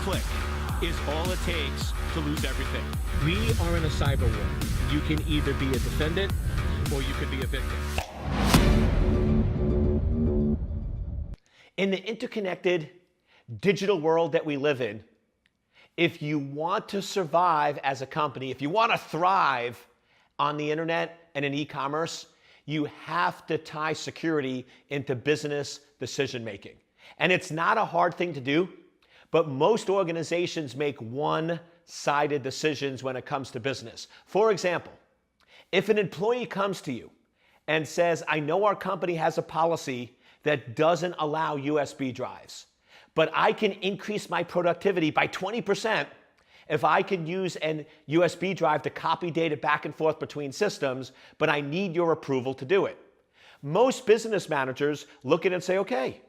click is all it takes to lose everything. We are in a cyber war. You can either be a defendant or you can be a victim. In the interconnected digital world that we live in, if you want to survive as a company, if you want to thrive on the internet and in e-commerce, you have to tie security into business decision making. And it's not a hard thing to do, but most organizations make one-sided decisions when it comes to business. For example, if an employee comes to you and says, I know our company has a policy that doesn't allow USB drives, but I can increase my productivity by 20% if I can use an USB drive to copy data back and forth between systems, but I need your approval to do it. Most business managers look at it and say, okay,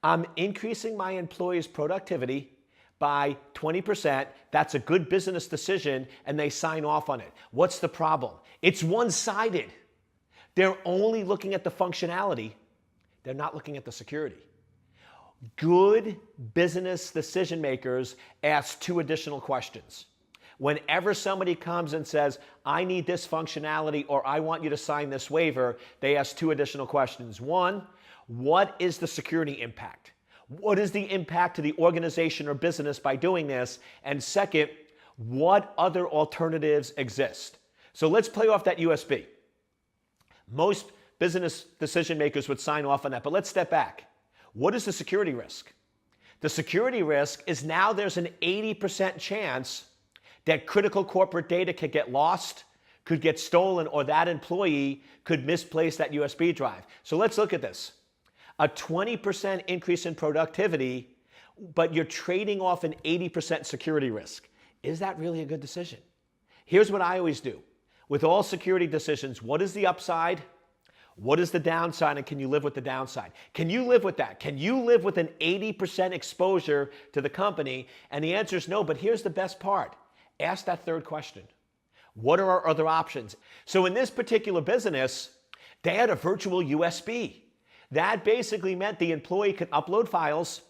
I'm increasing my employees' productivity by 20%. That's a good business decision, and they sign off on it. What's the problem? It's one-sided. They're only looking at the functionality. They're not looking at the security. Good business decision makers ask two additional questions. Whenever somebody comes and says, I need this functionality or I want you to sign this waiver, they ask two additional questions. One, what is the security impact? What is the impact to the organization or business by doing this? And second, what other alternatives exist? So let's play off that USB. Most business decision makers would sign off on that, but let's step back. What is the security risk? The security risk is now there's an 80% chance that critical corporate data could get lost, could get stolen, or that employee could misplace that USB drive. So let's look at this. A 20% increase in productivity, but you're trading off an 80% security risk. Is that really a good decision? Here's what I always do. With all security decisions, what is the upside? What is the downside, and can you live with the downside? Can you live with that? Can you live with an 80% exposure to the company? And the answer is no, but here's the best part. Ask that third question. What are our other options? So in this particular business, they had a virtual USB. That basically meant the employee could upload files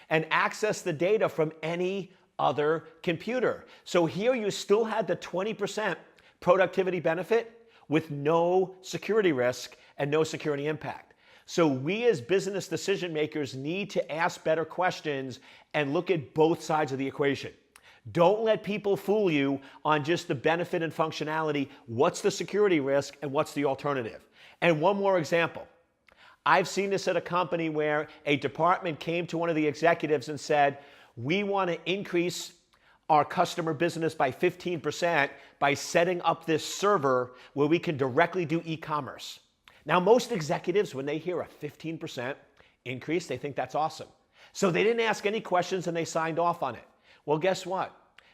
and access the data from any other computer. So here you still had the 20% productivity benefit with no security risk and no security impact. So we as business decision makers need to ask better questions and look at both sides of the equation. Don't let people fool you on just the benefit and functionality. What's the security risk and what's the alternative? And one more example. I've seen this at a company where a department came to one of the executives and said, we want to increase our customer business by 15% by setting up this server where we can directly do e-commerce. Now, most executives, when they hear a 15% increase, they think that's awesome. So they didn't ask any questions and they signed off on it. Well, guess what?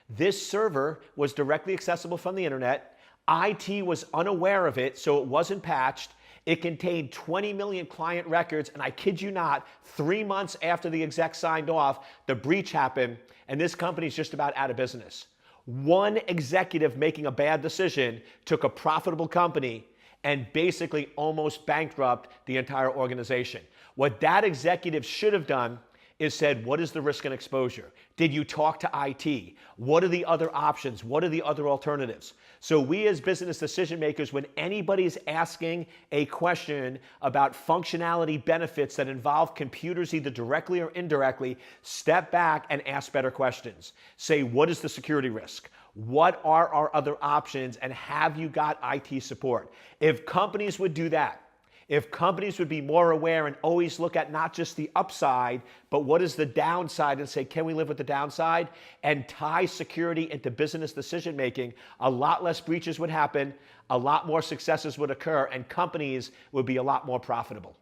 This server was directly accessible from the internet. IT was unaware of it, so it wasn't patched. It contained 20 million client records, and I kid you not, 3 months after the exec signed off, the breach happened, and this company's just about out of business. One executive making a bad decision took a profitable company and basically almost bankrupt the entire organization. What that executive should have done is said, what is the risk and exposure? Did you talk to IT? What are the other options? What are the other alternatives? So we as business decision makers, when anybody's asking a question about functionality benefits that involve computers either directly or indirectly, step back and ask better questions. Say, what is the security risk? What are our other options? And have you got IT support? If companies would do that, if companies would be more aware and always look at not just the upside, but what is the downside and say, can we live with the downside? And tie security into business decision making, a lot less breaches would happen, a lot more successes would occur, and companies would be a lot more profitable.